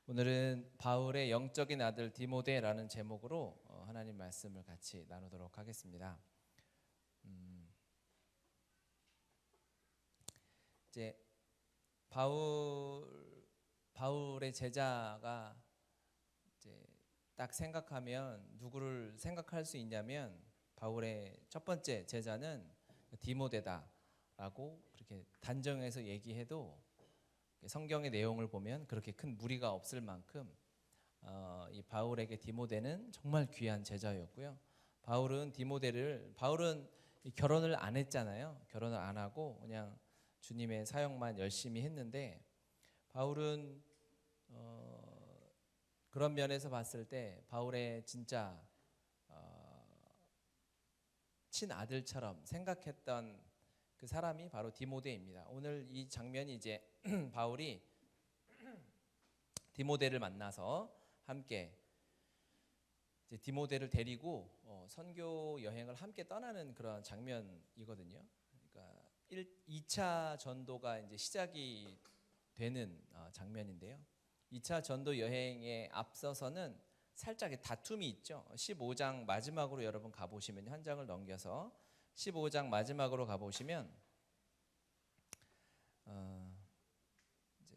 오늘은 바울의 영적인 아들 디모데라는 제목으로 하나님 말씀을 같이 나누도록 하겠습니다. 이제 바울의 제자가 이제 딱 생각하면 누구를 생각할 수 있냐면 바울의 첫 번째 제자는 디모데다라고 그렇게 단정해서 얘기해도 성경의 내용을 보면 그렇게 큰 무리가 없을 만큼 이 바울에게 디모데는 정말 귀한 제자였고요. 바울은 결혼을 안 했잖아요. 결혼을 안 하고 그냥 주님의 사역만 열심히 했는데 바울은 그런 면에서 봤을 때 바울의 진짜 친아들처럼 생각했던 그 사람이 바로 디모데입니다. 오늘 이 장면이 이제 바울이 디모데를 만나서 함께 이제 디모데를 데리고 선교 여행을 함께 떠나는 그런 장면이거든요. 그러니까 2차 전도가 이제 시작이 되는 장면인데요. 2차 전도 여행에 앞서서는 살짝 다툼이 있죠. 15장 마지막으로 여러분 가보시면 한 장을 넘겨서 15장 마지막으로 가보시면 이제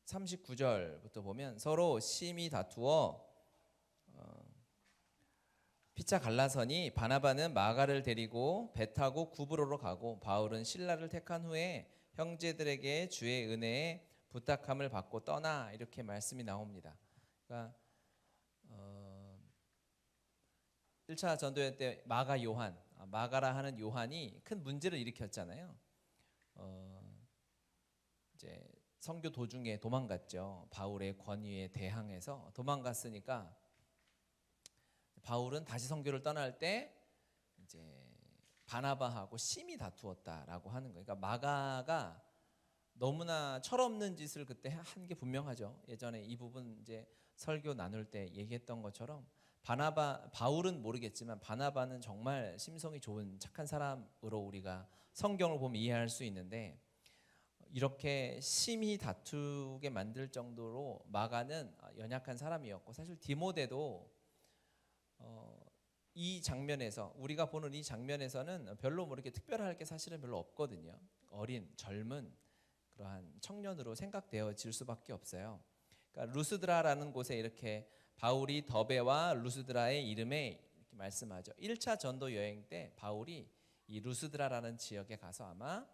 39절부터 보면 서로 심히 다투어 피차 갈라서니 바나바는 마가를 데리고 배 타고 구브로로 가고 바울은 실라를 택한 후에 형제들에게 주의 은혜에 부탁함을 받고 떠나 이렇게 말씀이 나옵니다. 그러니까 1차 전도회 때 마가라 하는 요한이 큰 문제를 일으켰잖아요. 이제 선교 도중에 도망갔죠. 바울의 권위에 대항해서 도망갔으니까 바울은 다시 선교를 떠날 때 이제 바나바하고 심히 다투었다라고 하는 거예요. 그러니까 마가가 너무나 철없는 짓을 그때 한 게 분명하죠. 예전에 이 부분 이제 설교 나눌 때 얘기했던 것처럼 바울은 모르겠지만 바나바는 정말 심성이 좋은 착한 사람으로 우리가 성경을 보면 이해할 수 있는데 이렇게 심히 다투게 만들 정도로 마가는 연약한 사람이었고 사실 디모데도 이 장면에서 우리가 보는 이 장면에서는 별로 뭐 이렇게 특별할 게 사실은 별로 없거든요. 어린 젊은 그러한 청년으로 생각되어질 수밖에 없어요. 그러니까 루스드라라는 곳에 이렇게 바울이 더베와 루스드라의 이름에 이렇게 말씀하죠. 1차 전도 여행 때 바울이 이 루스드라라는 지역에 가서 아마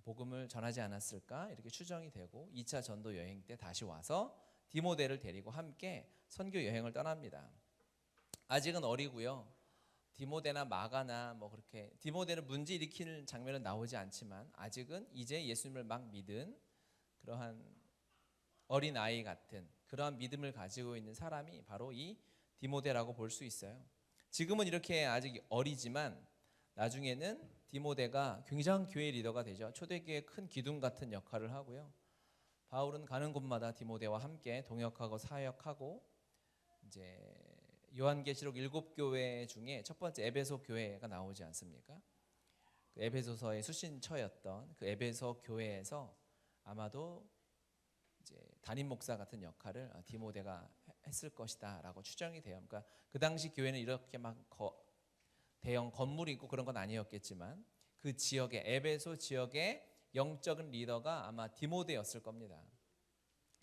복음을 전하지 않았을까 이렇게 추정이 되고 2차 전도 여행 때 다시 와서 디모데를 데리고 함께 선교 여행을 떠납니다. 아직은 어리고요. 디모데나 마가나 뭐 그렇게 디모데는 문제 일으키는 장면은 나오지 않지만 아직은 이제 예수님을 막 믿은 그러한 어린 아이 같은 그러한 믿음을 가지고 있는 사람이 바로 이 디모데라고 볼 수 있어요. 지금은 이렇게 아직 어리지만 나중에는 디모데가 굉장한 교회 리더가 되죠. 초대교회 큰 기둥 같은 역할을 하고요. 바울은 가는 곳마다 디모데와 함께 동역하고 사역하고 이제 요한계시록 7교회 중에 첫 번째 에베소 교회가 나오지 않습니까? 그 에베소서의 수신처였던 그 에베소 교회에서 아마도 이제 담임 목사 같은 역할을 디모데가 했을 것이다라고 추정이 돼요. 그러니까 그 당시 교회는 이렇게 막 대형 건물이 있고 그런 건 아니었겠지만 그 지역의 에베소 지역의 영적인 리더가 아마 디모데였을 겁니다.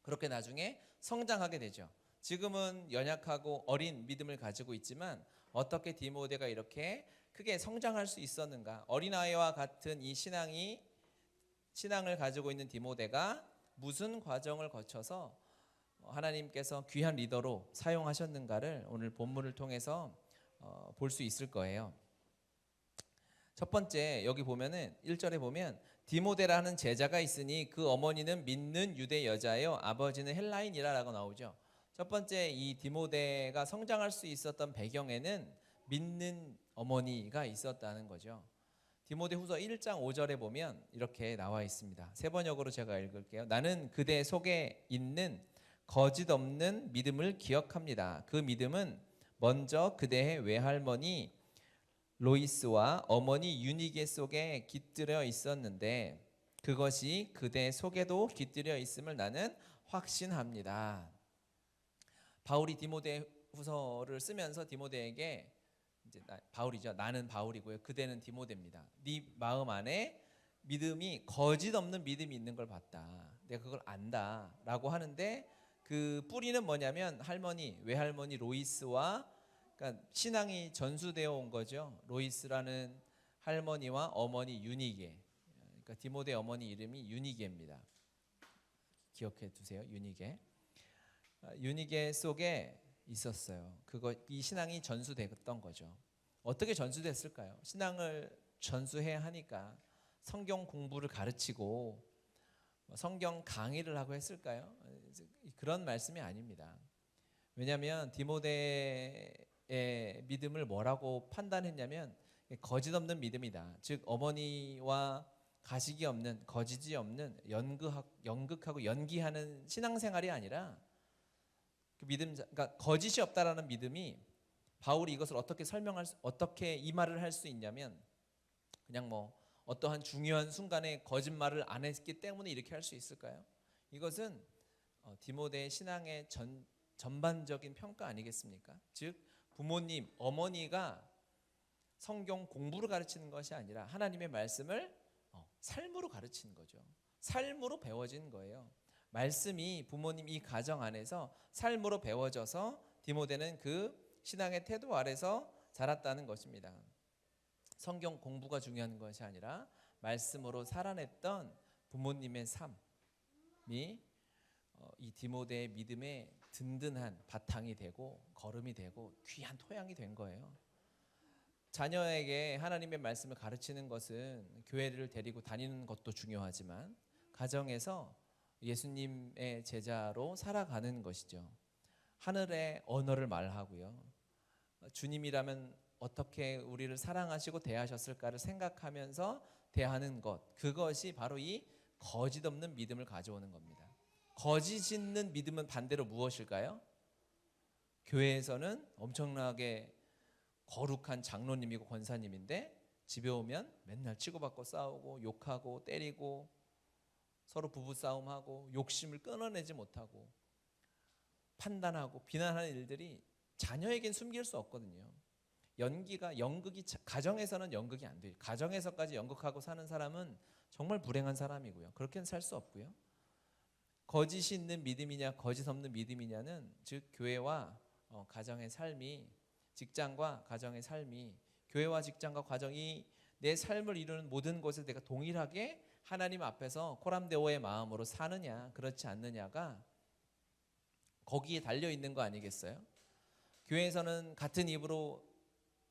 그렇게 나중에 성장하게 되죠. 지금은 연약하고 어린 믿음을 가지고 있지만 어떻게 디모데가 이렇게 크게 성장할 수 있었는가? 어린아이와 같은 이 신앙을 가지고 있는 디모데가 무슨 과정을 거쳐서 하나님께서 귀한 리더로 사용하셨는가를 오늘 본문을 통해서 볼 수 있을 거예요. 첫 번째 여기 보면은 1절에 보면 디모데라는 제자가 있으니 그 어머니는 믿는 유대 여자요 아버지는 헬라인이라라고 나오죠. 첫 번째 이 디모데가 성장할 수 있었던 배경에는 믿는 어머니가 있었다는 거죠. 디모데후서 1장 5절에 보면 이렇게 나와 있습니다. 세 번역으로 제가 읽을게요. 나는 그대 속에 있는 거짓 없는 믿음을 기억합니다. 그 믿음은 먼저 그대의 외할머니 로이스와 어머니 유니게 속에 깃들여 있었는데 그것이 그대 속에도 깃들여 있음을 나는 확신합니다. 바울이 디모데후서를 쓰면서 디모데에게 이제 바울이죠. 나는 바울이고요. 그대는 디모데입니다. 네 마음 안에 믿음이 거짓 없는 믿음이 있는 걸 봤다. 내가 그걸 안다라고 하는데 그 뿌리는 뭐냐면 외할머니 로이스와 그러니까 신앙이 전수되어 온 거죠. 로이스라는 할머니와 어머니 유니게. 그러니까 디모데 어머니 이름이 유니게입니다. 기억해 두세요. 유니게. 유니게 속에 있었어요. 이 신앙이 전수됐던 거죠. 어떻게 전수됐을까요? 신앙을 전수해야 하니까 성경 공부를 가르치고 성경 강의를 하고 했을까요? 그런 말씀이 아닙니다. 왜냐하면 디모데의 믿음을 뭐라고 판단했냐면 거짓 없는 믿음이다. 즉 어머니와 가식이 없는, 거짓이 없는 연극하고 연기하는 신앙생활이 아니라 그 믿음, 그러니까 거짓이 없다라는 믿음이 바울이 이것을 어떻게 이 말을 할 수 있냐면 그냥 뭐 어떠한 중요한 순간에 거짓말을 안 했기 때문에 이렇게 할 수 있을까요? 이것은 디모데의 신앙의 전반적인 평가 아니겠습니까? 즉 부모님, 어머니가 성경 공부를 가르치는 것이 아니라 하나님의 말씀을 삶으로 가르치는 거죠. 삶으로 배워진 거예요. 말씀이 부모님 이 가정 안에서 삶으로 배워져서 디모데는 그 신앙의 태도 아래서 자랐다는 것입니다. 성경 공부가 중요한 것이 아니라 말씀으로 살아냈던 부모님의 삶이 이 디모데의 믿음의 든든한 바탕이 되고 걸음이 되고 귀한 토양이 된 거예요. 자녀에게 하나님의 말씀을 가르치는 것은 교회를 데리고 다니는 것도 중요하지만 가정에서 예수님의 제자로 살아가는 것이죠. 하늘의 언어를 말하고요. 주님이라면 어떻게 우리를 사랑하시고 대하셨을까를 생각하면서 대하는 것, 그것이 바로 이 거짓 없는 믿음을 가져오는 겁니다. 거짓 있는 믿음은 반대로 무엇일까요? 교회에서는 엄청나게 거룩한 장로님이고 권사님인데 집에 오면 맨날 치고받고 싸우고 욕하고 때리고 서로 부부싸움하고 욕심을 끊어내지 못하고 판단하고 비난하는 일들이 자녀에겐 숨길 수 없거든요. 연극이 가정에서는 연극이 안 돼요. 가정에서까지 연극하고 사는 사람은 정말 불행한 사람이고요. 그렇게는 살 수 없고요. 거짓이 있는 믿음이냐 거짓 없는 믿음이냐는 즉 교회와 가정의 삶이, 직장과 가정의 삶이, 교회와 직장과 가정이 내 삶을 이루는 모든 곳에 내가 동일하게 하나님 앞에서 코람데오의 마음으로 사느냐 그렇지 않느냐가 거기에 달려 있는 거 아니겠어요? 교회에서는 같은 입으로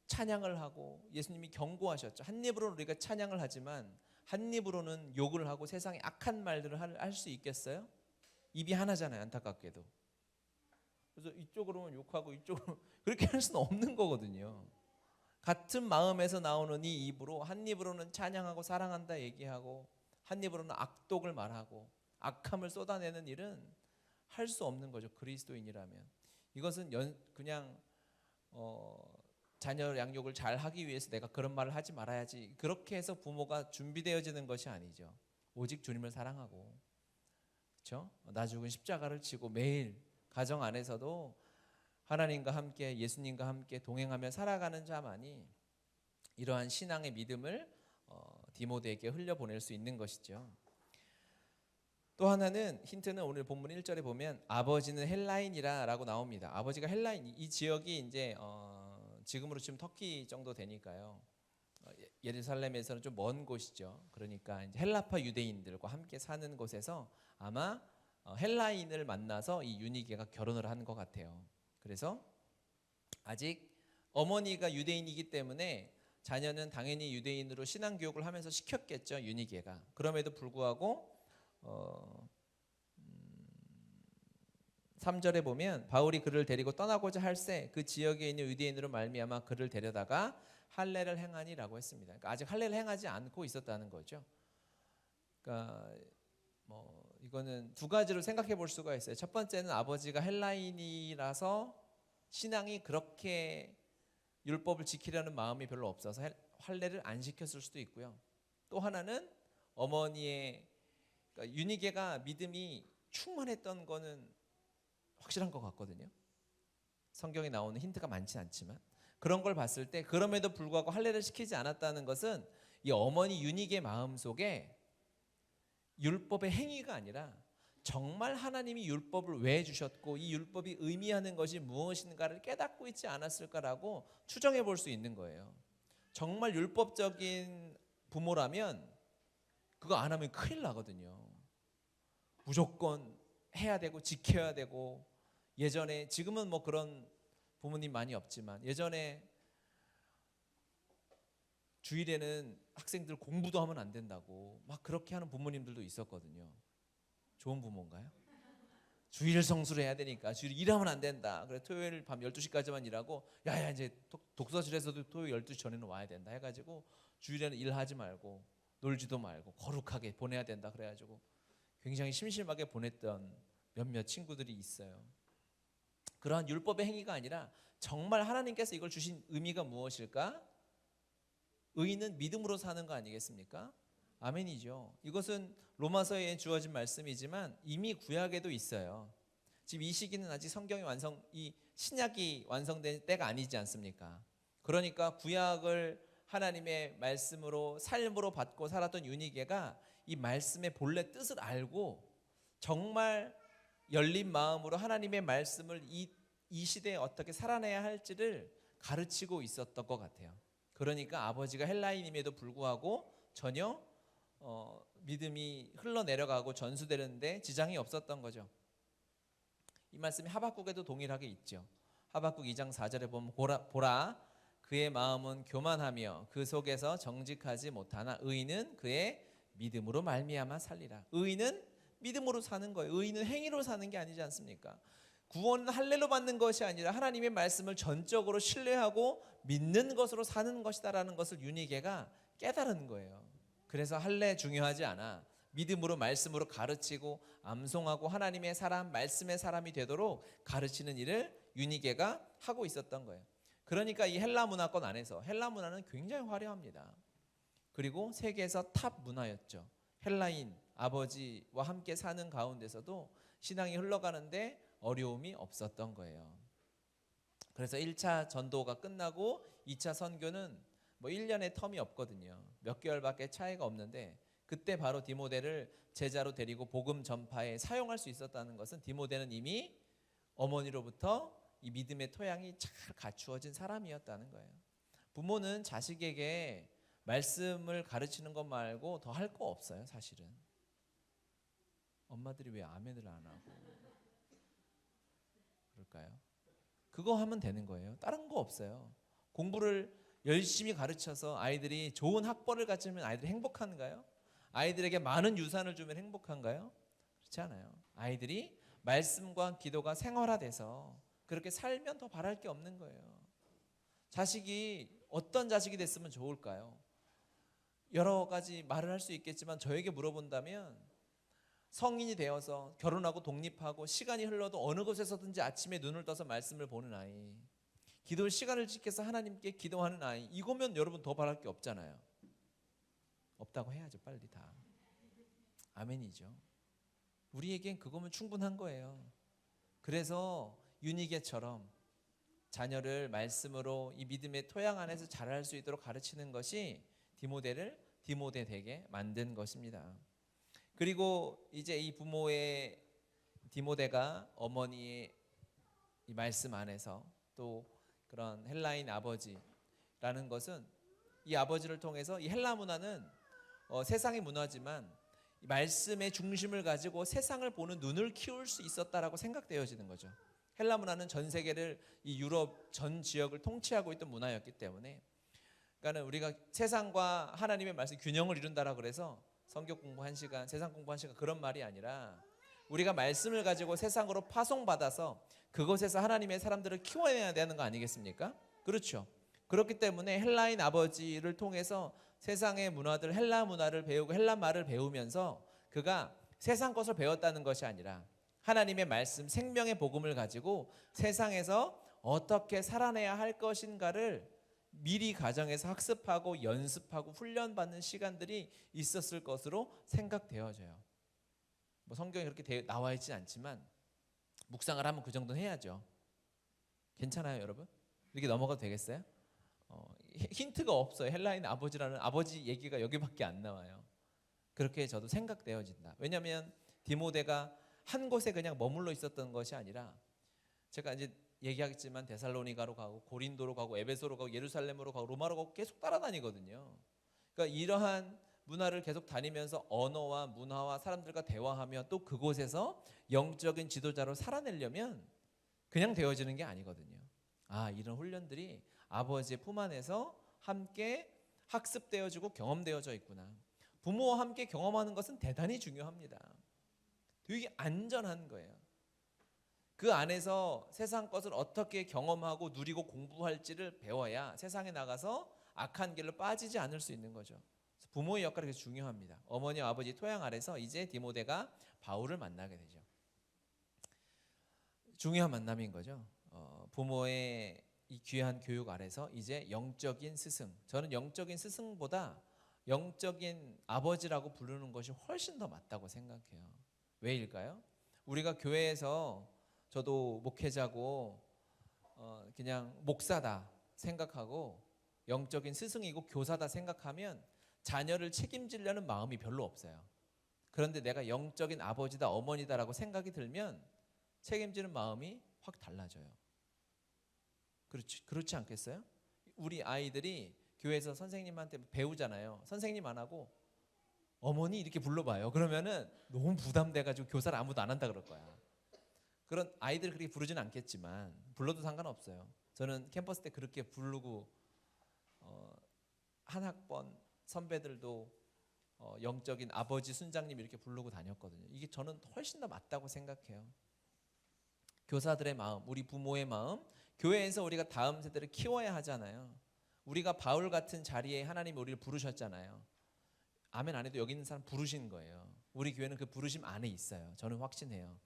찬양을 하고 예수님이 경고하셨죠. 한 입으로는 우리가 찬양을 하지만 한 입으로는 욕을 하고 세상의 악한 말들을 할 수 있겠어요? 입이 하나잖아요. 안타깝게도. 그래서 이쪽으로는 욕하고 이쪽으로 그렇게 할 수는 없는 거거든요. 같은 마음에서 나오는 이 입으로 한 입으로는 찬양하고 사랑한다 얘기하고 한 입으로는 악독을 말하고 악함을 쏟아내는 일은 할 수 없는 거죠. 그리스도인이라면. 이것은 그냥 자녀 양육을 잘 하기 위해서 내가 그런 말을 하지 말아야지 그렇게 해서 부모가 준비되어지는 것이 아니죠. 오직 주님을 사랑하고 그렇죠? 나 죽은 십자가를 지고 매일 가정 안에서도 하나님과 함께 예수님과 함께 동행하며 살아가는 자만이 이러한 신앙의 믿음을 디모데에게 흘려보낼 수 있는 것이죠. 또 하나는 힌트는 오늘 본문 1절에 보면 아버지는 헬라인이라고 나옵니다. 아버지가 헬라인, 이 지역이 이제 지금으로 치면 터키 정도 되니까요. 예루살렘에서는 좀 먼 곳이죠. 그러니까 이제 헬라파 유대인들과 함께 사는 곳에서 아마 헬라인을 만나서 이 유니게가 결혼을 한 것 같아요. 그래서 아직 어머니가 유대인이기 때문에 자녀는 당연히 유대인으로 신앙 교육을 하면서 시켰겠죠. 유니게가. 그럼에도 불구하고 3절에 보면 바울이 그를 데리고 떠나고자 할새 그 지역에 있는 유대인으로 말미암아 그를 데려다가 할례를 행하니라고 했습니다. 그러니까 아직 할례를 행하지 않고 있었다는 거죠. 그러니까 이거는 두 가지로 생각해 볼 수가 있어요. 첫 번째는 아버지가 헬라인이라서 신앙이 그렇게 율법을 지키려는 마음이 별로 없어서 할례를 안 시켰을 수도 있고요. 또 하나는 어머니의 그러니까 유니게가 믿음이 충만했던 거는 확실한 것 같거든요. 성경에 나오는 힌트가 많지 않지만 그런 걸 봤을 때 그럼에도 불구하고 할례를 시키지 않았다는 것은 이 어머니 유닉의 마음속에 율법의 행위가 아니라 정말 하나님이 율법을 왜 주셨고 이 율법이 의미하는 것이 무엇인가를 깨닫고 있지 않았을까라고 추정해 볼 수 있는 거예요. 정말 율법적인 부모라면 그거 안 하면 큰일 나거든요. 무조건 해야 되고 지켜야 되고, 예전에, 지금은 뭐 그런 부모님 많이 없지만 예전에 주일에는 학생들 공부도 하면 안 된다고 막 그렇게 하는 부모님들도 있었거든요. 좋은 부모인가요? 주일 성수를 해야 되니까 주일 일하면 안 된다. 그래 토요일 밤 12시까지만 일하고 야야 이제 독서실에서도 토요일 12시 전에는 와야 된다 해가지고 주일에는 일하지 말고 놀지도 말고 거룩하게 보내야 된다 그래가지고 굉장히 심심하게 보냈던 몇몇 친구들이 있어요. 그러한 율법의 행위가 아니라 정말 하나님께서 이걸 주신 의미가 무엇일까? 의인은 믿음으로 사는 거 아니겠습니까? 아멘이죠. 이것은 로마서에 주어진 말씀이지만 이미 구약에도 있어요. 지금 이 시기는 아직 성경이 이 신약이 완성된 때가 아니지 않습니까? 그러니까 구약을 하나님의 말씀으로 삶으로 받고 살았던 유니게가 이 말씀의 본래 뜻을 알고 정말 열린 마음으로 하나님의 말씀을 이 시대에 어떻게 살아내야 할지를 가르치고 있었던 것 같아요. 그러니까 아버지가 헬라인임에도 불구하고 전혀 믿음이 흘러내려가고 전수되는데 지장이 없었던 거죠. 이 말씀이 하박국에도 동일하게 있죠. 하박국 2장 4절에 보면 보라 그의 마음은 교만하며 그 속에서 정직하지 못하나 의인은 그의 믿음으로 말미암아 살리라. 의인은 믿음으로 사는 거예요. 의인은 행위로 사는 게 아니지 않습니까? 구원은 할례로 받는 것이 아니라 하나님의 말씀을 전적으로 신뢰하고 믿는 것으로 사는 것이다라는 것을 유니게가 깨달은 거예요. 그래서 할례 중요하지 않아. 믿음으로 말씀으로 가르치고 암송하고 하나님의 사람, 말씀의 사람이 되도록 가르치는 일을 유니게가 하고 있었던 거예요. 그러니까 이 헬라 문화권 안에서 헬라 문화는 굉장히 화려합니다. 그리고 세계에서 탑 문화였죠. 헬라인 아버지와 함께 사는 가운데서도 신앙이 흘러가는데 어려움이 없었던 거예요. 그래서 1차 전도가 끝나고 2차 선교는 뭐 1년의 텀이 없거든요. 몇 개월밖에 차이가 없는데 그때 바로 디모데를 제자로 데리고 복음 전파에 사용할 수 있었다는 것은 디모데는 이미 어머니로부터 이 믿음의 토양이 잘 갖추어진 사람이었다는 거예요. 부모는 자식에게 말씀을 가르치는 것 말고 더 할 거 없어요, 사실은. 엄마들이 왜 아멘을 안 하고 그럴까요? 그거 하면 되는 거예요. 다른 거 없어요. 공부를 열심히 가르쳐서 아이들이 좋은 학벌을 갖추면 아이들이 행복한가요? 아이들에게 많은 유산을 주면 행복한가요? 그렇지 않아요. 아이들이 말씀과 기도가 생활화돼서 그렇게 살면 더 바랄 게 없는 거예요. 자식이 어떤 자식이 됐으면 좋을까요? 여러 가지 말을 할 수 있겠지만 저에게 물어본다면 성인이 되어서 결혼하고 독립하고 시간이 흘러도 어느 곳에서든지 아침에 눈을 떠서 말씀을 보는 아이, 기도를 시간을 지켜서 하나님께 기도하는 아이, 이거면 여러분 더 바랄 게 없잖아요. 없다고 해야죠, 빨리 다. 아멘이죠. 우리에겐 그거면 충분한 거예요. 그래서 유니게처럼 자녀를 말씀으로 이 믿음의 토양 안에서 자랄 수 있도록 가르치는 것이 디모데를 디모데 되게 만든 것입니다. 그리고 이제 이 부모의 디모데가 어머니의 이 말씀 안에서 또 그런 헬라인 아버지라는 것은 이 아버지를 통해서 이 헬라 문화는 세상의 문화지만 말씀의 중심을 가지고 세상을 보는 눈을 키울 수 있었다라고 생각되어지는 거죠. 헬라 문화는 전 세계를 이 유럽 전 지역을 통치하고 있던 문화였기 때문에, 그러니까 우리가 세상과 하나님의 말씀 균형을 이룬다라 그래서 성경 공부 1시간, 세상 공부 1시간 그런 말이 아니라 우리가 말씀을 가지고 세상으로 파송받아서 그곳에서 하나님의 사람들을 키워내야 되는 거 아니겠습니까? 그렇죠. 그렇기 때문에 헬라인 아버지를 통해서 세상의 문화들, 헬라 문화를 배우고 헬라 말을 배우면서 그가 세상 것을 배웠다는 것이 아니라 하나님의 말씀, 생명의 복음을 가지고 세상에서 어떻게 살아내야 할 것인가를 미리 가정에서 학습하고 연습하고 훈련받는 시간들이 있었을 것으로 생각되어져요. 뭐 성경에 그렇게 나와 있진 않지만 묵상을 하면 그 정도는 해야죠. 괜찮아요, 여러분? 이렇게 넘어가도 되겠어요? 힌트가 없어요. 헬라인 아버지라는 아버지 얘기가 여기밖에 안 나와요. 그렇게 저도 생각되어진다. 왜냐하면 디모데가 한 곳에 그냥 머물러 있었던 것이 아니라, 제가 이제 얘기하겠지만 데살로니가로 가고 고린도로 가고 에베소로 가고 예루살렘으로 가고 로마로 가고 계속 따라다니거든요. 그러니까 이러한 문화를 계속 다니면서 언어와 문화와 사람들과 대화하며 또 그곳에서 영적인 지도자로 살아내려면 그냥 되어지는 게 아니거든요. 이런 훈련들이 아버지의 품 안에서 함께 학습되어지고 경험되어져 있구나. 부모와 함께 경험하는 것은 대단히 중요합니다. 되게 안전한 거예요. 그 안에서 세상 것을 어떻게 경험하고 누리고 공부할지를 배워야 세상에 나가서 악한 길로 빠지지 않을 수 있는 거죠. 부모의 역할이 되게 중요합니다. 어머니와 아버지 토양 아래서 이제 디모데가 바울을 만나게 되죠. 중요한 만남인 거죠. 부모의 이 귀한 교육 아래서 이제 영적인 스승, 저는 영적인 스승보다 영적인 아버지라고 부르는 것이 훨씬 더 맞다고 생각해요. 왜일까요? 우리가 교회에서 저도 목회자고 그냥 목사다 생각하고 영적인 스승이고 교사다 생각하면 자녀를 책임지려는 마음이 별로 없어요. 그런데 내가 영적인 아버지다 어머니다라고 생각이 들면 책임지는 마음이 확 달라져요. 그렇지 않겠어요? 우리 아이들이 교회에서 선생님한테 배우잖아요. 선생님 안 하고 어머니 이렇게 불러봐요. 그러면은 너무 부담돼가지고 교사를 아무도 안 한다 그럴 거야. 그런 아이들 그렇게 부르진 않겠지만 불러도 상관없어요. 저는 캠퍼스 때 그렇게 부르고 한 학번 선배들도 영적인 아버지 순장님 이렇게 부르고 다녔거든요. 이게 저는 훨씬 더 맞다고 생각해요. 교사들의 마음, 우리 부모의 마음, 교회에서 우리가 다음 세대를 키워야 하잖아요. 우리가 바울 같은 자리에 하나님이 우리를 부르셨잖아요. 아멘 안 해도 여기 있는 사람 부르신 거예요. 우리 교회는 그 부르심 안에 있어요. 저는 확신해요.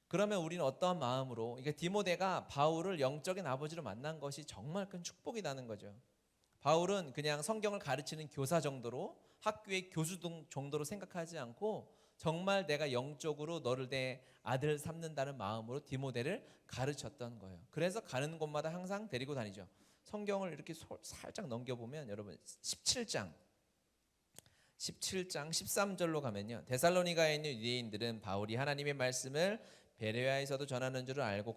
그러면 우리는 어떠한 마음으로, 이게 디모데가 바울을 영적인 아버지로 만난 것이 정말 큰 축복이라는 거죠. 바울은 그냥 성경을 가르치는 교사 정도로, 학교의 교수 정도로 생각하지 않고 정말 내가 영적으로 너를 내 아들 삼는다는 마음으로 디모데를 가르쳤던 거예요. 그래서 가는 곳마다 항상 데리고 다니죠. 성경을 이렇게 살짝 넘겨보면 여러분 17장 13절로 가면요, 데살로니가에 있는 유대인들은 바울이 하나님의 말씀을 베레아에서도 전하는 줄을 알고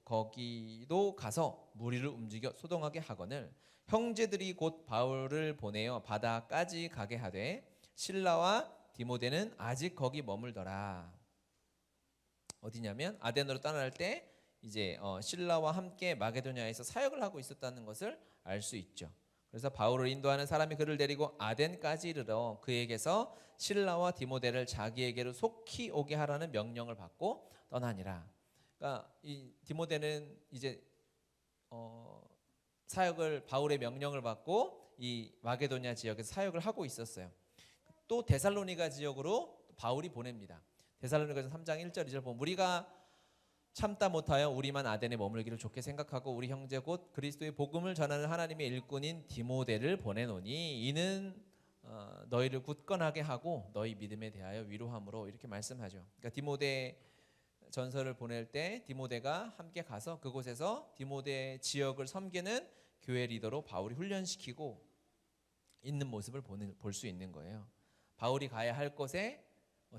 거기도 가서 무리를 움직여 소동하게 하거늘 형제들이 곧 바울을 보내어 바다까지 가게 하되 실라와 디모데는 아직 거기 머물더라. 어디냐면 아덴으로 떠날 때 이제 실라와 함께 마게도냐에서 사역을 하고 있었다는 것을 알 수 있죠. 그래서 바울을 인도하는 사람이 그를 데리고 아덴까지 이르러 그에게서 실라와 디모데를 자기에게로 속히 오게 하라는 명령을 받고 떠나니라. 그러니까 이 디모데는 이제 사역을, 바울의 명령을 받고 이 마게도냐 지역에서 사역을 하고 있었어요. 또 데살로니가 지역으로 바울이 보냅니다. 데살로니가서 3장 1절 2절 보면 우리가 참다 못하여 우리만 아덴에 머물기를 좋게 생각하고 우리 형제 곧 그리스도의 복음을 전하는 하나님의 일꾼인 디모데를 보내노니 이는 너희를 굳건하게 하고 너희 믿음에 대하여 위로함으로, 이렇게 말씀하죠. 그러니까 디모데 전서를 보낼 때 디모데가 함께 가서 그곳에서 디모데 지역을 섬기는 교회 리더로 바울이 훈련시키고 있는 모습을 볼 수 있는 거예요. 바울이 가야 할 곳에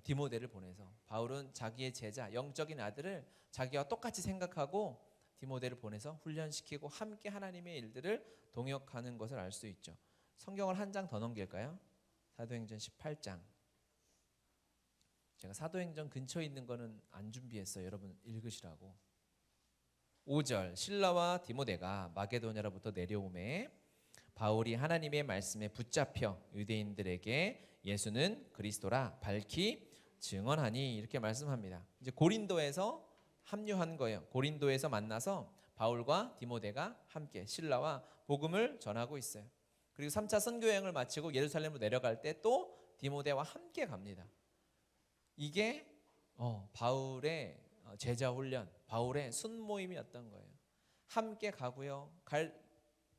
디모데를 보내서 바울은 자기의 제자, 영적인 아들을 자기와 똑같이 생각하고 디모데를 보내서 훈련시키고 함께 하나님의 일들을 동역하는 것을 알 수 있죠. 성경을 한 장 더 넘길까요? 사도행전 18장. 제가 사도행전 근처에 있는 거는 안 준비했어요. 여러분 읽으시라고. 5절 실라와 디모데가 마게도냐로부터 내려오매 바울이 하나님의 말씀에 붙잡혀 유대인들에게 예수는 그리스도라 밝히 증언하니, 이렇게 말씀합니다. 이제 고린도에서 합류한 거예요. 고린도에서 만나서 바울과 디모데가 함께 실라와 복음을 전하고 있어요. 그리고 3차 선교 여행을 마치고 예루살렘으로 내려갈 때 또 디모데와 함께 갑니다. 이게 바울의 제자 훈련, 바울의 순모임이었던 거예요. 함께 가고요.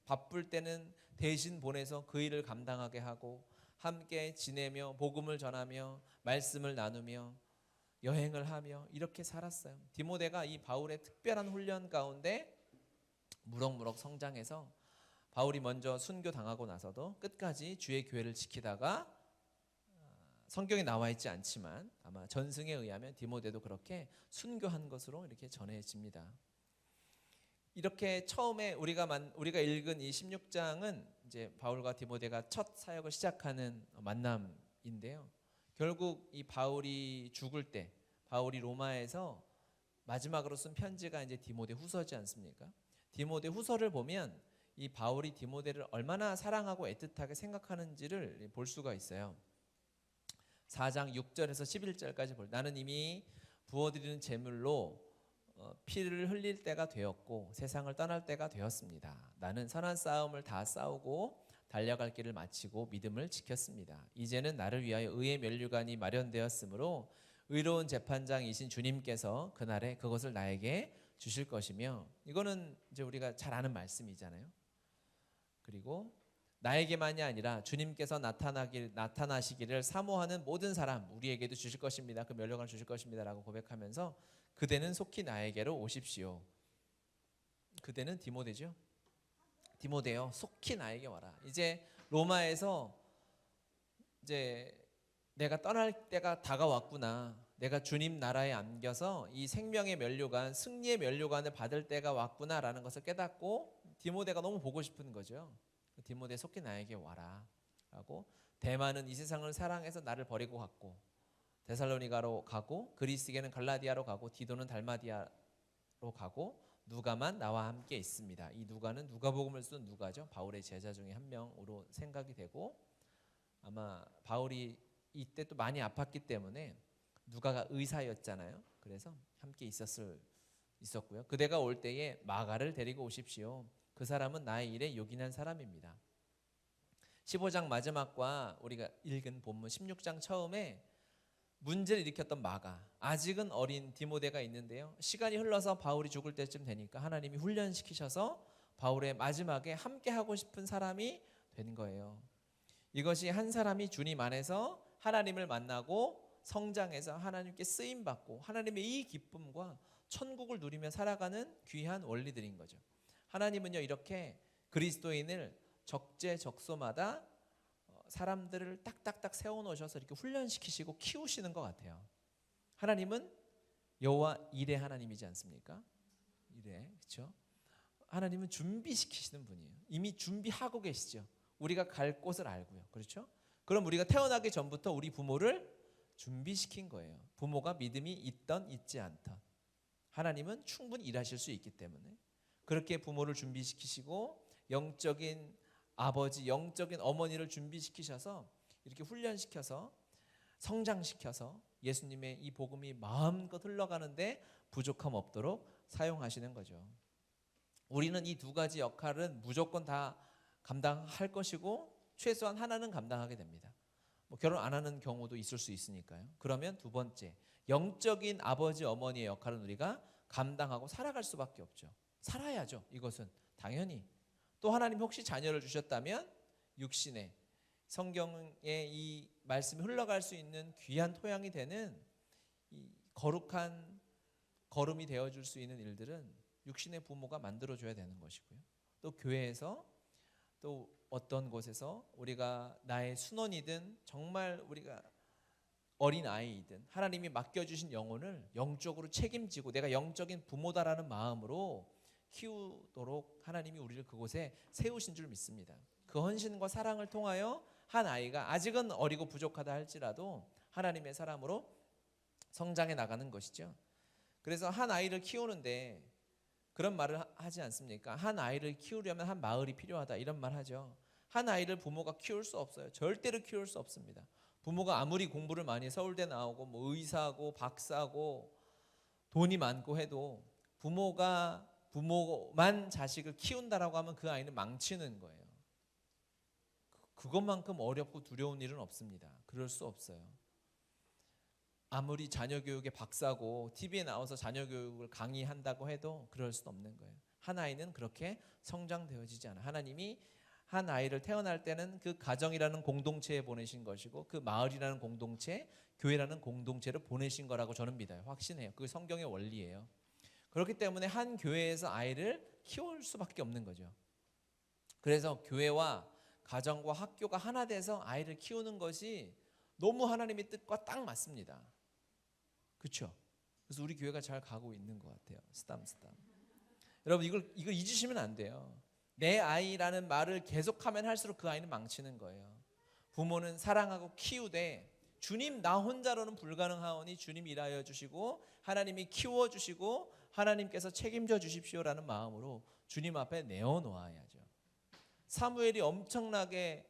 바쁠 때는 대신 보내서 그 일을 감당하게 하고 함께 지내며 복음을 전하며 말씀을 나누며 여행을 하며 이렇게 살았어요. 디모데가 이 바울의 특별한 훈련 가운데 무럭무럭 성장해서 바울이 먼저 순교 당하고 나서도 끝까지 주의 교회를 지키다가 성경에 나와 있지 않지만 아마 전승에 의하면 디모데도 그렇게 순교한 것으로 이렇게 전해집니다. 이렇게 처음에 우리가 읽은 이 16장은 이제 바울과 디모데가 첫 사역을 시작하는 만남인데요. 결국 이 바울이 죽을 때 바울이 로마에서 마지막으로 쓴 편지가 이제 디모데 후서지 않습니까? 디모데 후서를 보면 이 바울이 디모데를 얼마나 사랑하고 애틋하게 생각하는지를 볼 수가 있어요. 4장 6절에서 11절까지 나는 이미 부어드리는 제물로 피를 흘릴 때가 되었고 세상을 떠날 때가 되었습니다. 나는 선한 싸움을 다 싸우고 달려갈 길을 마치고 믿음을 지켰습니다. 이제는 나를 위하여 의의 면류관이 마련되었으므로 의로운 재판장이신 주님께서 그날에 그것을 나에게 주실 것이며, 이거는 이제 우리가 잘 아는 말씀이잖아요. 그리고 나에게만이 아니라 주님께서 나타나시기를 사모하는 모든 사람 우리에게도 주실 것입니다. 그 면류관을 주실 것입니다 라고 고백하면서 그대는 속히 나에게로 오십시오. 그대는 디모데죠. 디모데요, 속히 나에게 와라. 이제 로마에서 이제 내가 떠날 때가 다가왔구나. 내가 주님 나라에 안겨서 이 생명의 면류관, 승리의 면류관을 받을 때가 왔구나라는 것을 깨닫고 디모데가 너무 보고 싶은 거죠. 디모데 속히 나에게 와라 라고. 데마는 이 세상을 사랑해서 나를 버리고 갔고, 데살로니가로 가고, 그리스계는 갈라디아로 가고, 디도는 달마디아로 가고, 누가만 나와 함께 있습니다. 이 누가는 누가복음을 쓴 누가죠. 바울의 제자 중에 한 명으로 생각이 되고, 아마 바울이 이때 또 많이 아팠기 때문에 누가가 의사였잖아요. 그래서 함께 있었고요. 그대가 올 때에 마가를 데리고 오십시오. 그 사람은 나의 일에 요긴한 사람입니다. 15장 마지막과 우리가 읽은 본문 16장 처음에 문제를 일으켰던 마가, 아직은 어린 디모데가 있는데요. 시간이 흘러서 바울이 죽을 때쯤 되니까 하나님이 훈련시키셔서 바울의 마지막에 함께 하고 싶은 사람이 된 거예요. 이것이 한 사람이 주님 안에서 하나님을 만나고 성장해서 하나님께 쓰임받고 하나님의 이 기쁨과 천국을 누리며 살아가는 귀한 원리들인 거죠. 하나님은요, 이렇게 그리스도인을 적재적소마다 사람들을 딱딱딱 세워놓으셔서 이렇게 훈련시키시고 키우시는 것 같아요. 하나님은 여호와 일의 하나님이지 않습니까? 일의, 그렇죠? 하나님은 준비시키시는 분이에요. 이미 준비하고 계시죠. 우리가 갈 곳을 알고요. 그렇죠? 그럼 우리가 태어나기 전부터 우리 부모를 준비시킨 거예요. 부모가 믿음이 있던 있지 않던 하나님은 충분히 일하실 수 있기 때문에 그렇게 부모를 준비시키시고 영적인 아버지, 영적인 어머니를 준비시키셔서 이렇게 훈련시켜서 성장시켜서 예수님의 이 복음이 마음껏 흘러가는데 부족함 없도록 사용하시는 거죠. 우리는 이 두 가지 역할은 무조건 다 감당할 것이고 최소한 하나는 감당하게 됩니다. 결혼 안 하는 경우도 있을 수 있으니까요. 그러면 두 번째, 영적인 아버지 어머니의 역할은 우리가 감당하고 살아갈 수밖에 없죠. 살아야죠. 이것은 당연히. 또 하나님 혹시 자녀를 주셨다면 육신의 성경의 이 말씀이 흘러갈 수 있는 귀한 토양이 되는 이 거룩한 걸음이 되어줄 수 있는 일들은 육신의 부모가 만들어줘야 되는 것이고요. 또 교회에서 또 어떤 곳에서 우리가 나의 순원이든 정말 우리가 어린 아이이든 하나님이 맡겨주신 영혼을 영적으로 책임지고 내가 영적인 부모다라는 마음으로 키우도록 하나님이 우리를 그곳에 세우신 줄 믿습니다. 그 헌신과 사랑을 통하여 한 아이가 아직은 어리고 부족하다 할지라도 하나님의 사람으로 성장해 나가는 것이죠. 그래서 한 아이를 키우는데 그런 말을 하지 않습니까? 한 아이를 키우려면 한 마을이 필요하다 이런 말 하죠. 한 아이를 부모가 키울 수 없어요. 절대로 키울 수 없습니다. 부모가 아무리 공부를 많이 해서 서울대 나오고 뭐 의사고 박사고 돈이 많고 해도 부모만 자식을 키운다라고 하면 그 아이는 망치는 거예요. 그것만큼 어렵고 두려운 일은 없습니다. 그럴 수 없어요. 아무리 자녀 교육의 박사고 TV에 나와서 자녀 교육을 강의한다고 해도 그럴 수 없는 거예요. 한 아이는 그렇게 성장되어지지 않아요. 하나님이 한 아이를 태어날 때는 그 가정이라는 공동체에 보내신 것이고 그 마을이라는 공동체, 교회라는 공동체를 보내신 거라고 저는 믿어요. 확신해요. 그게 성경의 원리예요. 그렇기 때문에 한 교회에서 아이를 키울 수밖에 없는 거죠. 그래서 교회와 가정과 학교가 하나 돼서 아이를 키우는 것이 너무 하나님의 뜻과 딱 맞습니다. 그렇죠? 그래서 우리 교회가 잘 가고 있는 것 같아요. 쓰담쓰담. 여러분 이걸 잊으시면 안 돼요. 내 아이라는 말을 계속하면 할수록 그 아이는 망치는 거예요. 부모는 사랑하고 키우되 주님 나 혼자로는 불가능하오니 주님 일하여 주시고 하나님이 키워주시고 하나님께서 책임져 주십시오라는 마음으로 주님 앞에 내어놓아야죠. 사무엘이 엄청나게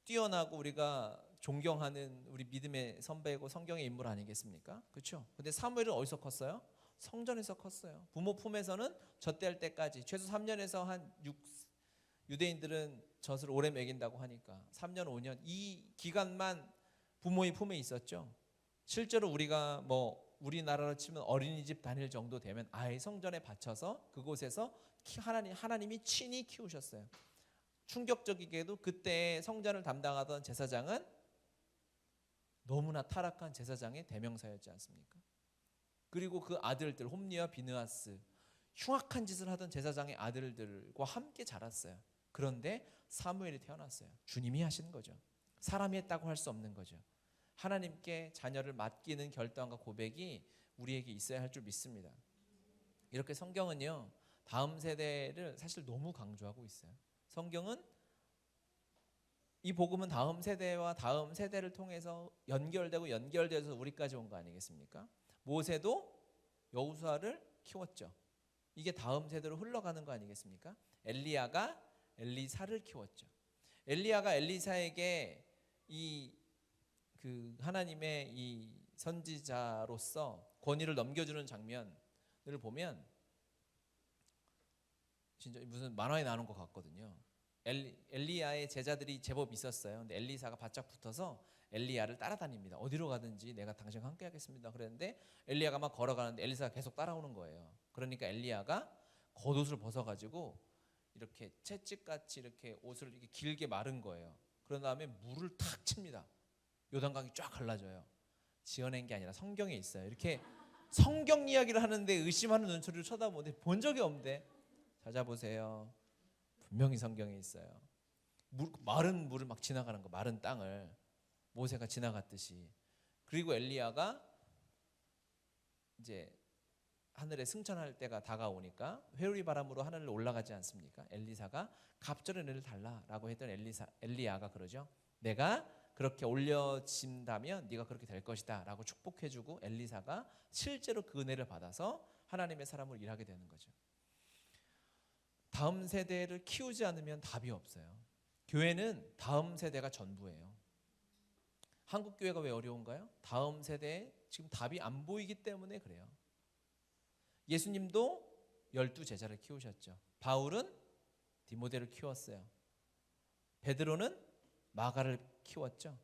뛰어나고 우리가 존경하는 우리 믿음의 선배고 성경의 인물 아니겠습니까? 그렇죠? 근데 사무엘은 어디서 컸어요? 성전에서 컸어요. 부모 품에서는 젖될 때까지 최소 3년에서 유대인들은 젖을 오래 먹인다고 하니까 3년 5년 이 기간만 부모의 품에 있었죠. 실제로 우리가 우리나라로 치면 어린이집 다닐 정도 되면 아예 성전에 바쳐서 그곳에서 하나님이 친히 키우셨어요. 충격적이게도 그때 성전을 담당하던 제사장은 너무나 타락한 제사장의 대명사였지 않습니까? 그리고 그 아들들 홈리와 비느하스 흉악한 짓을 하던 제사장의 아들들과 함께 자랐어요. 그런데 사무엘이 태어났어요. 주님이 하신 거죠. 사람이 했다고 할 수 없는 거죠. 하나님께 자녀를 맡기는 결단과 고백이 우리에게 있어야 할 줄 믿습니다. 이렇게 성경은요 다음 세대를 사실 너무 강조하고 있어요. 성경은 이 복음은 다음 세대와 다음 세대를 통해서 연결돼서 우리까지 온 거 아니겠습니까? 모세도 여호수아를 키웠죠. 이게 다음 세대로 흘러가는 거 아니겠습니까? 엘리야가 엘리사를 키웠죠. 엘리야가 엘리사에게 하나님의 이 선지자로서 권위를 넘겨주는 장면을 보면 진짜 무슨 만화에 나오는 것 같거든요. 엘리야의 제자들이 제법 있었어요. 근데 엘리사가 바짝 붙어서 엘리야를 따라다닙니다. 어디로 가든지 내가 당신과 함께 하겠습니다. 그랬는데 엘리야가 막 걸어가는데 엘리사가 계속 따라오는 거예요. 그러니까 엘리야가 겉옷을 벗어가지고 이렇게 채찍같이 이렇게 옷을 이렇게 길게 마른 거예요. 그런 다음에 물을 탁 칩니다. 요단강이 쫙 갈라져요. 지어낸 게 아니라 성경에 있어요. 이렇게 성경 이야기를 하는데 의심하는 눈초리를 쳐다보는데 본 적이 없는데 찾아보세요. 분명히 성경에 있어요. 마른 물을 막 지나가는 거, 마른 땅을 모세가 지나갔듯이. 그리고 엘리야가 이제 하늘에 승천할 때가 다가오니까 회오리 바람으로 하늘로 올라가지 않습니까? 엘리사가 갑절의 은혜를 달라라고 했던 엘리야가 그러죠. 내가 그렇게 올려진다면 네가 그렇게 될 것이다 라고 축복해주고 엘리사가 실제로 그 은혜를 받아서 하나님의 사람으로 일하게 되는 거죠. 다음 세대를 키우지 않으면 답이 없어요. 교회는 다음 세대가 전부예요. 한국 교회가 왜 어려운가요? 다음 세대에 지금 답이 안 보이기 때문에 그래요. 예수님도 12제자를 키우셨죠. 바울은 디모데를 키웠어요. 베드로는 마가를 키웠죠.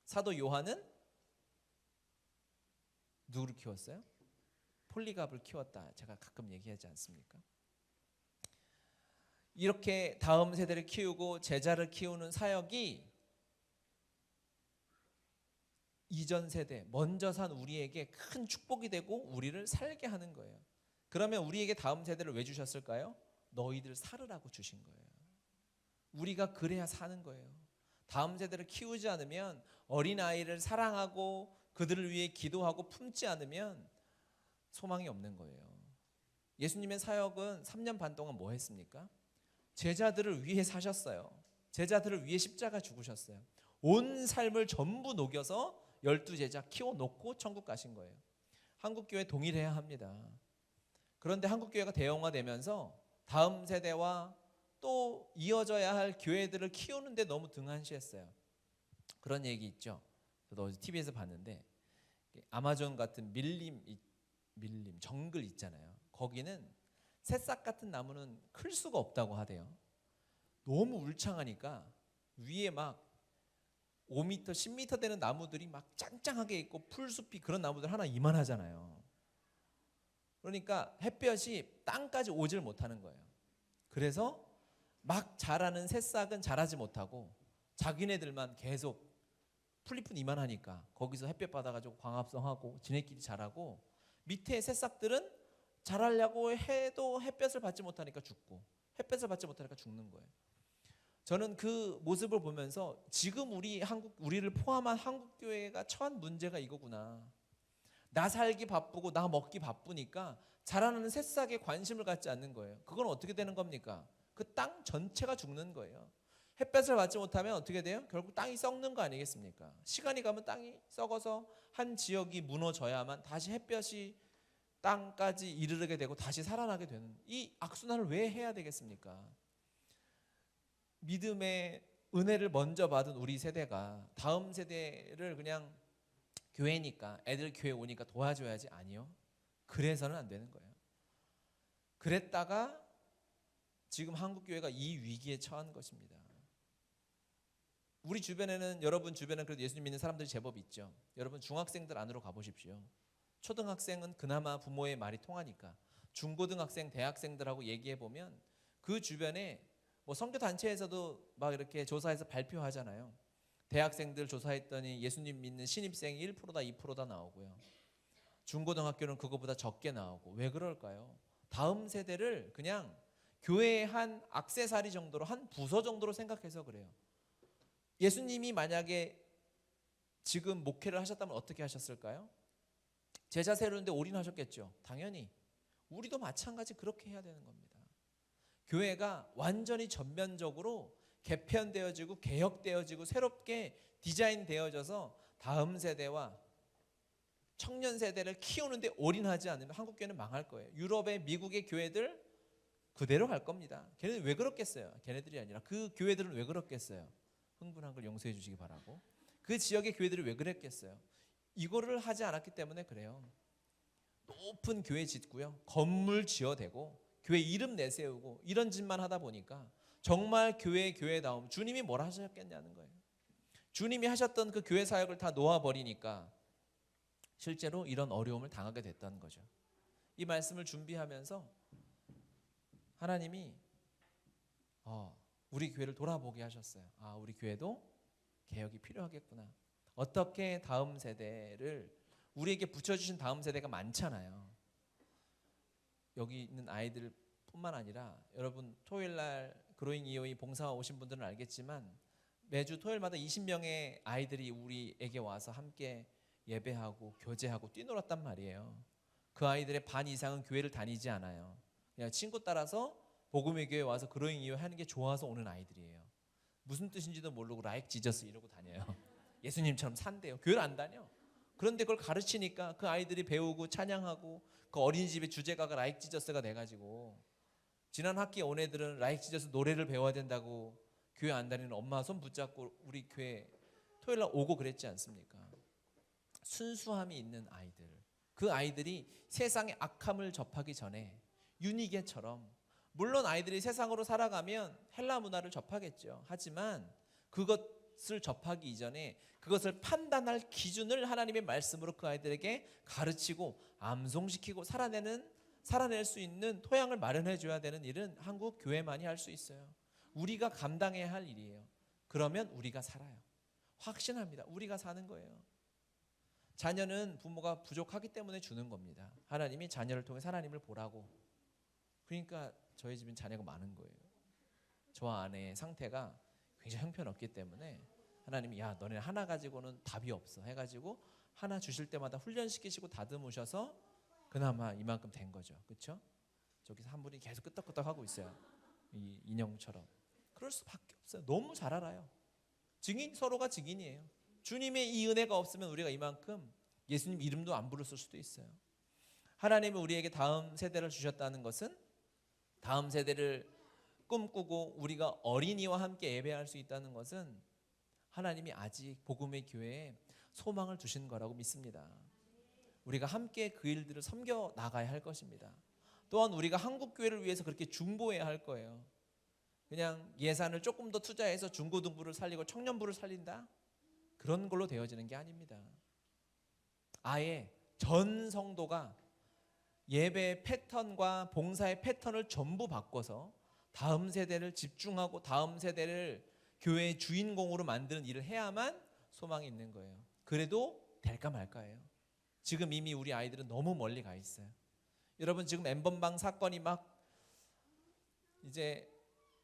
사도 요한은 누구를 키웠어요? 폴리갑을 키웠다. 제가 가끔 얘기하지 않습니까? 이렇게 다음 세대를 키우고 제자를 키우는 사역이 이전 세대, 먼저 산 우리에게 큰 축복이 되고 우리를 살게 하는 거예요. 그러면 우리에게 다음 세대를 왜 주셨을까요? 너희들 살으라고 주신 거예요. 우리가 그래야 사는 거예요. 다음 세대를 키우지 않으면 어린아이를 사랑하고 그들을 위해 기도하고 품지 않으면 소망이 없는 거예요. 예수님의 사역은 3년 반 동안 뭐 했습니까? 제자들을 위해 사셨어요. 제자들을 위해 십자가 죽으셨어요. 온 삶을 전부 녹여서 12제자 키워놓고 천국 가신 거예요. 한국교회 동일해야 합니다. 그런데 한국교회가 대형화되면서 다음 세대와 또 이어져야 할 교회들을 키우는데 너무 등한시했어요. 그런 얘기 있죠. 저도 어제 TV에서 봤는데 아마존 같은 밀림 정글 있잖아요. 거기는 새싹 같은 나무는 클 수가 없다고 하대요. 너무 울창하니까 위에 막 5m, 10m 되는 나무들이 막 짱짱하게 있고 풀숲이 그런 나무들 하나 이만하잖아요. 그러니까 햇볕이 땅까지 오질 못하는 거예요. 그래서 막 자라는 새싹은 자라지 못하고 자기네들만 계속 풀잎은 이만하니까 거기서 햇볕 받아가지고 광합성하고 지네끼리 자라고, 밑에 새싹들은 자라려고 해도 햇볕을 받지 못하니까 죽고 햇볕을 받지 못하니까 죽는 거예요. 저는 그 모습을 보면서 지금 우리를 포함한 한국 교회가 처한 문제가 이거구나. 나 살기 바쁘고 나 먹기 바쁘니까 자라나는 새싹에 관심을 갖지 않는 거예요. 그건 어떻게 되는 겁니까? 그 땅 전체가 죽는 거예요. 햇볕을 받지 못하면 어떻게 돼요? 결국 땅이 썩는 거 아니겠습니까? 시간이 가면 땅이 썩어서 한 지역이 무너져야만 다시 햇볕이 땅까지 이르게 되고 다시 살아나게 되는, 이 악순환을 왜 해야 되겠습니까? 믿음의 은혜를 먼저 받은 우리 세대가 다음 세대를 그냥 교회니까 애들 교회 오니까 도와줘야지, 아니요. 그래서는 안 되는 거예요. 그랬다가 지금 한국 교회가 이 위기에 처한 것입니다. 우리 주변에는, 여러분 주변에는 그래도 예수님 믿는 사람들이 제법 있죠. 여러분 중학생들 안으로 가보십시오. 초등학생은 그나마 부모의 말이 통하니까, 중고등학생, 대학생들하고 얘기해 보면 그 주변에 뭐 선교 단체에서도 막 이렇게 조사해서 발표하잖아요. 대학생들 조사했더니 예수님 믿는 신입생이 1%다 2%다 나오고요. 중고등학교는 그거보다 적게 나오고. 왜 그럴까요? 다음 세대를 그냥 교회의 한 액세서리 정도로, 한 부서 정도로 생각해서 그래요. 예수님이 만약에 지금 목회를 하셨다면 어떻게 하셨을까요? 제자 세우는데 올인하셨겠죠. 당연히 우리도 마찬가지 그렇게 해야 되는 겁니다. 교회가 완전히 전면적으로 개편되어지고 개혁되어지고 새롭게 디자인되어져서 다음 세대와 청년 세대를 키우는데 올인하지 않으면 한국 교회는 망할 거예요. 유럽의, 미국의 교회들 그대로 갈 겁니다. 걔네들 왜 그렇겠어요? 걔네들이 아니라 그 교회들은 왜 그렇겠어요? 흥분한 걸 용서해 주시기 바라고. 그 지역의 교회들이 왜 그랬겠어요? 이거를 하지 않았기 때문에 그래요. 높은 교회 짓고요, 건물 지어대고 교회 이름 내세우고 이런 짓만 하다 보니까 정말 교회다움, 주님이 뭘 하셨겠냐는 거예요. 주님이 하셨던 그 교회 사역을 다 놓아버리니까 실제로 이런 어려움을 당하게 됐다는 거죠. 이 말씀을 준비하면서 하나님이 우리 교회를 돌아보게 하셨어요. 우리 교회도 개혁이 필요하겠구나. 어떻게 다음 세대를, 우리에게 붙여주신 다음 세대가 많잖아요. 여기 있는 아이들뿐만 아니라 여러분 토요일날 그로잉 EOE 봉사 오신 분들은 알겠지만 매주 토요일마다 20명의 아이들이 우리에게 와서 함께 예배하고 교제하고 뛰놀았단 말이에요. 그 아이들의 반 이상은 교회를 다니지 않아요. 그냥 친구 따라서 복음의 교회에 와서 그로잉 EOE 하는 게 좋아서 오는 아이들이에요. 무슨 뜻인지도 모르고 라이크 지저스 이러고 다녀요. 예수님처럼 산대요. 교회를 안 다녀. 그런데 그걸 가르치니까 그 아이들이 배우고 찬양하고, 그 어린이집의 주제가가 라이크 지저스가 돼가지고 지난 학기에 온 애들은 라이크 지저스 노래를 배워야 된다고 교회 안 다니는 엄마 손 붙잡고 우리 교회 토요일날 오고 그랬지 않습니까? 순수함이 있는 아이들, 그 아이들이 세상의 악함을 접하기 전에 유니게처럼, 물론 아이들이 세상으로 살아가면 헬라 문화를 접하겠죠. 하지만 그것을 접하기 이전에 그것을 판단할 기준을 하나님의 말씀으로 그 아이들에게 가르치고 암송시키고 살아낼 수 있는 토양을 마련해 줘야 되는 일은 한국 교회만이 할 수 있어요. 우리가 감당해야 할 일이에요. 그러면 우리가 살아요. 확신합니다. 우리가 사는 거예요. 자녀는 부모가 부족하기 때문에 주는 겁니다. 하나님이 자녀를 통해 하나님을 보라고. 그러니까 저희 집은 자녀가 많은 거예요. 저와 아내의 상태가 굉장히 형편없기 때문에 하나님이 야 너네 하나 가지고는 답이 없어 해가지고 하나 주실 때마다 훈련시키시고 다듬으셔서 그나마 이만큼 된 거죠. 그렇죠? 저기서 한 분이 계속 끄떡끄떡 하고 있어요. 이 인형처럼. 그럴 수밖에 없어요. 너무 잘 알아요. 서로가 증인이에요. 주님의 이 은혜가 없으면 우리가 이만큼 예수님 이름도 안 부르실 수도 있어요. 하나님은 우리에게 다음 세대를 주셨다는 것은 다음 세대를 꿈꾸고 우리가 어린이와 함께 예배할 수 있다는 것은 하나님이 아직 복음의 교회에 소망을 두신 거라고 믿습니다. 우리가 함께 그 일들을 섬겨 나가야 할 것입니다. 또한 우리가 한국 교회를 위해서 그렇게 중보해야 할 거예요. 그냥 예산을 조금 더 투자해서 중고등부를 살리고 청년부를 살린다? 그런 걸로 되어지는 게 아닙니다. 아예 전 성도가 예배의 패턴과 봉사의 패턴을 전부 바꿔서 다음 세대를 집중하고 다음 세대를 교회의 주인공으로 만드는 일을 해야만 소망이 있는 거예요. 그래도 될까 말까예요. 지금 이미 우리 아이들은 너무 멀리 가 있어요. 여러분 지금 엠번방 사건이 막 이제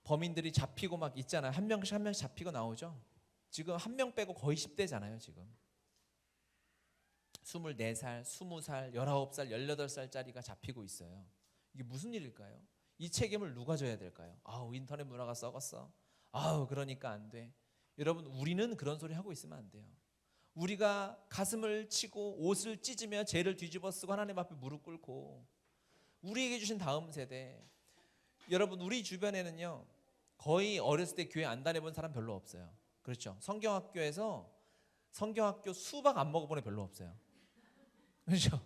범인들이 잡히고 막 있잖아요. 한 명씩 한 명씩 잡히고 나오죠. 지금 한 명 빼고 거의 10대잖아요. 지금 24살, 20살, 19살, 18살짜리가 잡히고 있어요. 이게 무슨 일일까요? 이 책임을 누가 져야 될까요? 아우 인터넷 문화가 썩었어. 아우 그러니까 안 돼. 여러분 우리는 그런 소리 하고 있으면 안 돼요. 우리가 가슴을 치고 옷을 찢으며 죄를 뒤집어 쓰고 하나님 앞에 무릎 꿇고 우리에게 주신 다음 세대, 여러분 우리 주변에는요 거의 어렸을 때 교회 안 다녀본 사람 별로 없어요. 그렇죠? 성경학교에서 성경학교 수박 안 먹어본 애 별로 없어요. 그렇죠?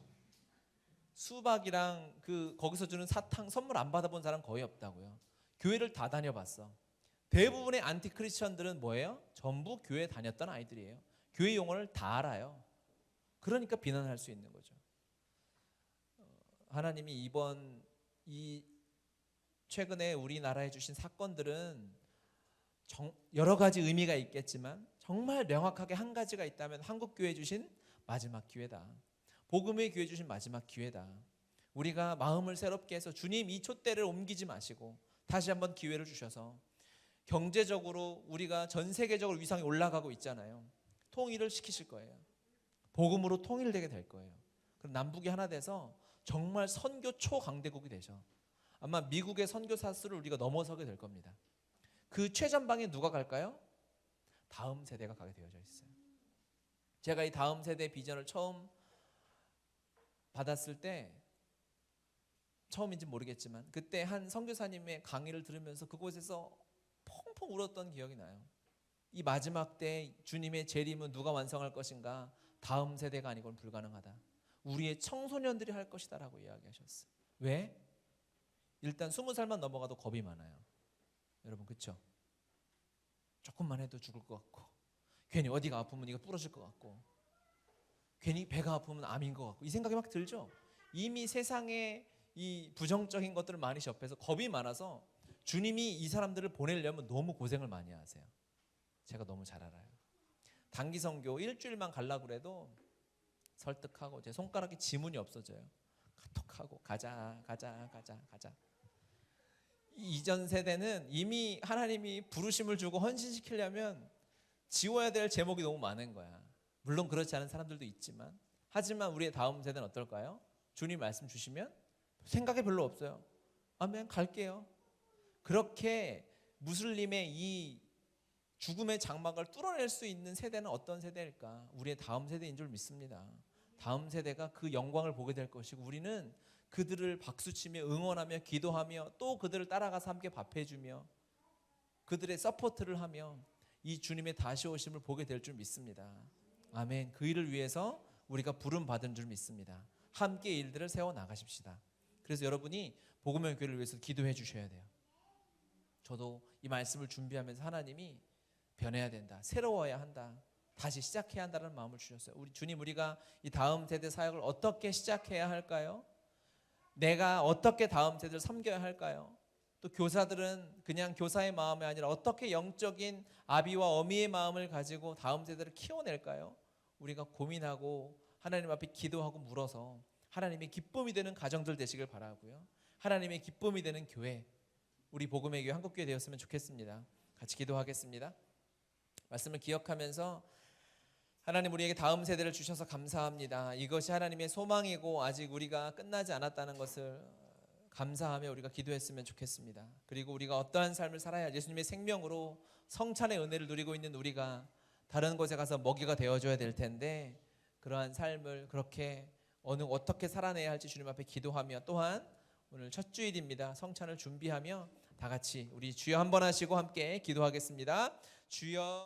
수박이랑 그 거기서 주는 사탕 선물 안 받아본 사람 거의 없다고요. 교회를 다 다녀봤어. 대부분의 안티 크리스천들은 뭐예요? 전부 교회 다녔던 아이들이에요. 교회 용어를 다 알아요. 그러니까 비난할 수 있는 거죠. 하나님이 이 최근에 우리나라에 주신 사건들은 여러 가지 의미가 있겠지만 정말 명확하게 한 가지가 있다면 한국 교회 주신 마지막 기회다. 복음의 교회 주신 마지막 기회다. 우리가 마음을 새롭게 해서 주님 이 촛대를 옮기지 마시고 다시 한번 기회를 주셔서 경제적으로 우리가 전 세계적으로 위상이 올라가고 있잖아요. 통일을 시키실 거예요. 복음으로 통일되게 될 거예요. 그럼 남북이 하나 돼서 정말 선교 초강대국이 되죠. 아마 미국의 선교사 수를 우리가 넘어서게 될 겁니다. 그 최전방에 누가 갈까요? 다음 세대가 가게 되어져 있어요. 제가 이 다음 세대 비전을 처음 받았을 때, 처음인지 모르겠지만 그때 한 선교사님의 강의를 들으면서 그곳에서 펑펑 울었던 기억이 나요. 이 마지막 때 주님의 재림은 누가 완성할 것인가? 다음 세대가 아니고는 불가능하다. 우리의 청소년들이 할 것이다 라고 이야기하셨어요. 왜? 일단 20살만 넘어가도 겁이 많아요. 여러분 그렇죠? 조금만 해도 죽을 것 같고, 괜히 어디가 아프면 이거 부러질 것 같고, 괜히 배가 아프면 암인 것 같고, 이 생각이 막 들죠. 이미 세상에 이 부정적인 것들을 많이 접해서 겁이 많아서 주님이 이 사람들을 보내려면 너무 고생을 많이 하세요. 제가 너무 잘 알아요. 단기 선교 일주일만 가려고 그래도 설득하고 제 손가락에 지문이 없어져요. 카톡하고 가자. 이전 세대는 이미 하나님이 부르심을 주고 헌신시키려면 지워야 될 제목이 너무 많은 거야. 물론 그렇지 않은 사람들도 있지만, 하지만 우리의 다음 세대는 어떨까요? 주님 말씀 주시면 생각이 별로 없어요. 아멘, 갈게요. 그렇게 무슬림의 이 죽음의 장막을 뚫어낼 수 있는 세대는 어떤 세대일까? 우리의 다음 세대인 줄 믿습니다. 다음 세대가 그 영광을 보게 될 것이고, 우리는 그들을 박수치며 응원하며 기도하며 또 그들을 따라가서 함께 밥해주며 그들의 서포트를 하며 이 주님의 다시 오심을 보게 될 줄 믿습니다. 아멘. 그 일을 위해서 우리가 부름 받은 줄 믿습니다. 함께 일들을 세워 나가십시다. 그래서 여러분이 복음의 교회를 위해서 기도해 주셔야 돼요. 저도 이 말씀을 준비하면서 하나님이 변해야 된다, 새로워야 한다, 다시 시작해야 한다는 마음을 주셨어요. 우리 주님, 우리가 이 다음 세대 사역을 어떻게 시작해야 할까요? 내가 어떻게 다음 세대를 섬겨야 할까요? 또 교사들은 그냥 교사의 마음이 아니라 어떻게 영적인 아비와 어미의 마음을 가지고 다음 세대를 키워낼까요? 우리가 고민하고 하나님 앞에 기도하고 물어서 하나님의 기쁨이 되는 가정들 되시길 바라고요. 하나님의 기쁨이 되는 교회, 우리 복음의 교회 한국교회 되었으면 좋겠습니다. 같이 기도하겠습니다. 말씀을 기억하면서 하나님, 우리에게 다음 세대를 주셔서 감사합니다. 이것이 하나님의 소망이고 아직 우리가 끝나지 않았다는 것을 감사하며 우리가 기도했으면 좋겠습니다. 그리고 우리가 어떠한 삶을 살아야 예수님의 생명으로 성찬의 은혜를 누리고 있는 우리가 다른 곳에 가서 먹이가 되어줘야 될 텐데, 그러한 삶을 그렇게 어떻게 살아내야 할지 주님 앞에 기도하며, 또한 오늘 첫 주일입니다. 성찬을 준비하며 다 같이 우리 주여 한번 하시고 함께 기도하겠습니다. 주여.